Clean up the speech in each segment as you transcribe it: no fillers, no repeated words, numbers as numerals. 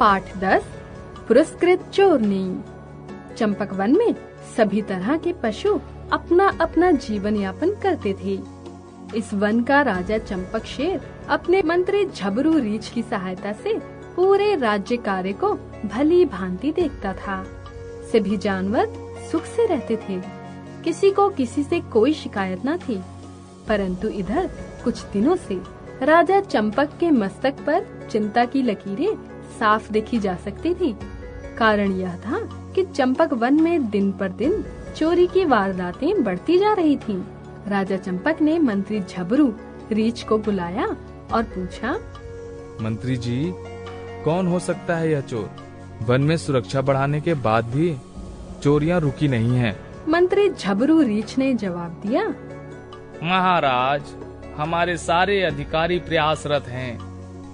पाठ 10 पुरस्कृत चोरनी। चंपक वन में सभी तरह के पशु अपना अपना जीवन यापन करते थे। इस वन का राजा चंपक शेर अपने मंत्री झबरू रीछ की सहायता से पूरे राज्य कार्य को भली भांति देखता था। सभी जानवर सुख से रहते थे, किसी को किसी से कोई शिकायत न थी। परंतु इधर कुछ दिनों से राजा चंपक के मस्तक पर चिंता की लकीरें साफ देखी जा सकती थी। कारण यह था कि चंपक वन में दिन पर दिन चोरी की वारदातें बढ़ती जा रही थीं। राजा चंपक ने मंत्री झबरू रीछ को बुलाया और पूछा, मंत्री जी, कौन हो सकता है यह चोर? वन में सुरक्षा बढ़ाने के बाद भी चोरियां रुकी नहीं हैं। मंत्री झबरू रीछ ने जवाब दिया, महाराज, हमारे सारे अधिकारी प्रयासरत हैं,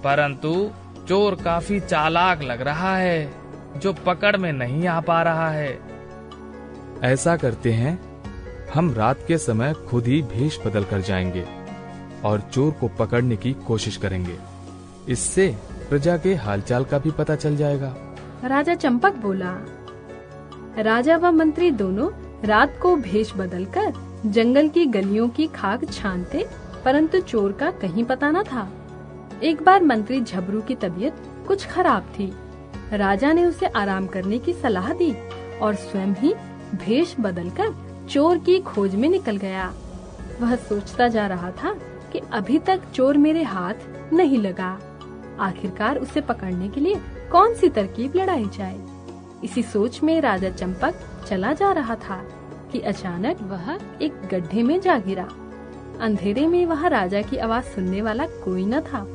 परंतु चोर काफी चालाक लग रहा है, जो पकड़ में नहीं आ पा रहा है। ऐसा करते हैं, हम रात के समय खुद ही भेष बदल कर जाएंगे और चोर को पकड़ने की कोशिश करेंगे। इससे प्रजा के हालचाल का भी पता चल जाएगा। राजा चंपक बोला। राजा व मंत्री दोनों रात को भेष बदलकर जंगल की गलियों की खाक छानते, परंतु चोर का कहीं पता न था। एक बार मंत्री झबरू की तबीयत कुछ खराब थी। राजा ने उसे आराम करने की सलाह दी और स्वयं ही भेष बदलकर चोर की खोज में निकल गया। वह सोचता जा रहा था कि अभी तक चोर मेरे हाथ नहीं लगा। आखिरकार उसे पकड़ने के लिए कौन सी तरकीब लड़ाई जाए। इसी सोच में राजा चंपक चला जा रहा था कि अचानक वह एक गड्ढे में जा गिरा। अंधेरे में वहाँ राजा की आवाज सुनने वाला कोई न था।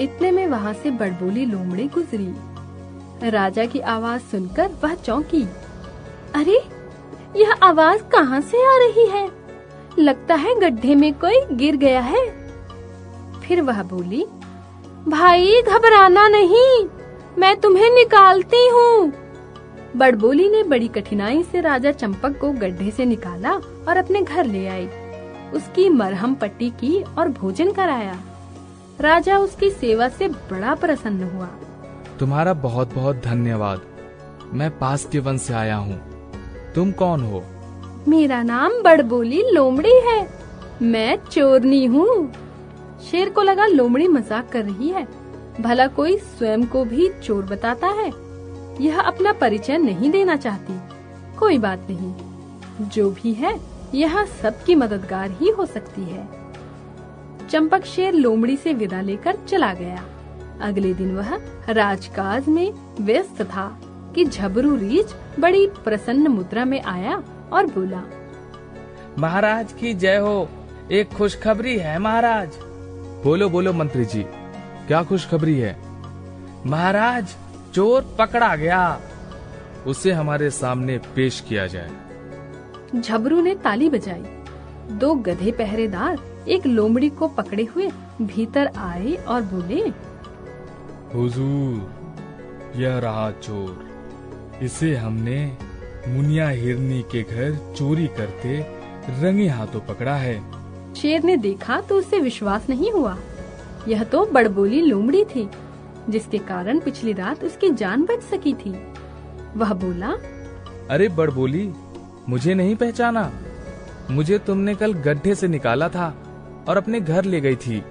इतने में वहाँ से बड़बोली लोमड़ी गुजरी। राजा की आवाज सुनकर वह चौंकी। अरे, यह आवाज कहाँ से आ रही है? लगता है गड्ढे में कोई गिर गया है। फिर वह बोली, भाई घबराना नहीं, मैं तुम्हें निकालती हूँ। बड़बोली ने बड़ी कठिनाई से राजा चंपक को गड्ढे से निकाला और अपने घर ले आई। उसकी मरहम पट्टी की और भोजन कराया। राजा उसकी सेवा से बड़ा प्रसन्न हुआ। तुम्हारा बहुत बहुत धन्यवाद। मैं पास के वन से आया हूँ। तुम कौन हो? मेरा नाम बड़बोली लोमड़ी है। मैं चोरनी हूँ। शेर को लगा लोमड़ी मजाक कर रही है। भला कोई स्वयं को भी चोर बताता है। यह अपना परिचय नहीं देना चाहती। कोई बात नहीं, जो भी है यह सबकी मददगार ही हो सकती है। चंपक शेर लोमड़ी से विदा लेकर चला गया। अगले दिन वह राजकाज में व्यस्त था कि झबरू रीछ बड़ी प्रसन्न मुद्रा में आया और बोला, महाराज की जय हो। एक खुशखबरी है महाराज। बोलो बोलो मंत्री जी, क्या खुशखबरी है? महाराज, चोर पकड़ा गया। उसे हमारे सामने पेश किया जाए। झबरू ने ताली बजाई। 2 गधे पहरेदार एक लोमड़ी को पकड़े हुए भीतर आए और बोले, हुजूर, यह रहा चोर। इसे हमने मुनिया हिरनी के घर चोरी करते रंगे हाथों पकड़ा है। शेर ने देखा तो उसे विश्वास नहीं हुआ। यह तो बड़बोली लोमड़ी थी, जिसके कारण पिछली रात उसकी जान बच सकी थी। वह बोला, अरे बड़बोली, मुझे नहीं पहचाना? मुझे तुमने कल गड्ढे से निकाला था और अपने घर ले गई थी।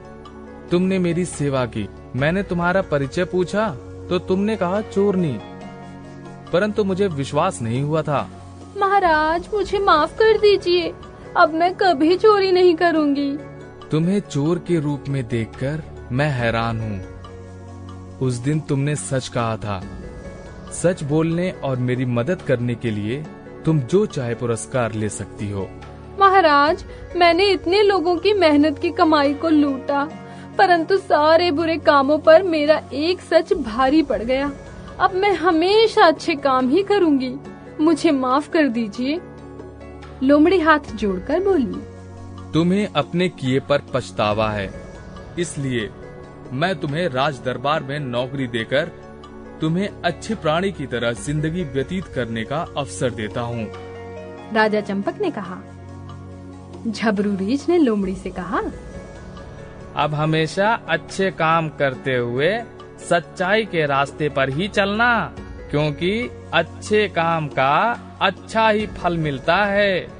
तुमने मेरी सेवा की। मैंने तुम्हारा परिचय पूछा तो तुमने कहा चोरनी, परंतु मुझे विश्वास नहीं हुआ था। महाराज, मुझे माफ कर दीजिए। अब मैं कभी चोरी नहीं करूंगी। तुम्हें चोर के रूप में देखकर मैं हैरान हूँ। उस दिन तुमने सच कहा था। सच बोलने और मेरी मदद करने के लिए तुम जो चाहे पुरस्कार ले सकती हो। महाराज, मैंने इतने लोगों की मेहनत की कमाई को लूटा, परंतु सारे बुरे कामों पर मेरा एक सच भारी पड़ गया। अब मैं हमेशा अच्छे काम ही करूंगी। मुझे माफ कर दीजिए। लोमड़ी हाथ जोड़कर बोली, तुम्हें अपने किए पर पछतावा है, इसलिए मैं तुम्हें राज दरबार में नौकरी देकर तुम्हें अच्छे प्राणी की तरह जिंदगी व्यतीत करने का अवसर देता हूँ। राजा चंपक ने कहा। झबरू रीछ ने लोमड़ी से कहा, अब हमेशा अच्छे काम करते हुए सच्चाई के रास्ते पर ही चलना, क्योंकि अच्छे काम का अच्छा ही फल मिलता है।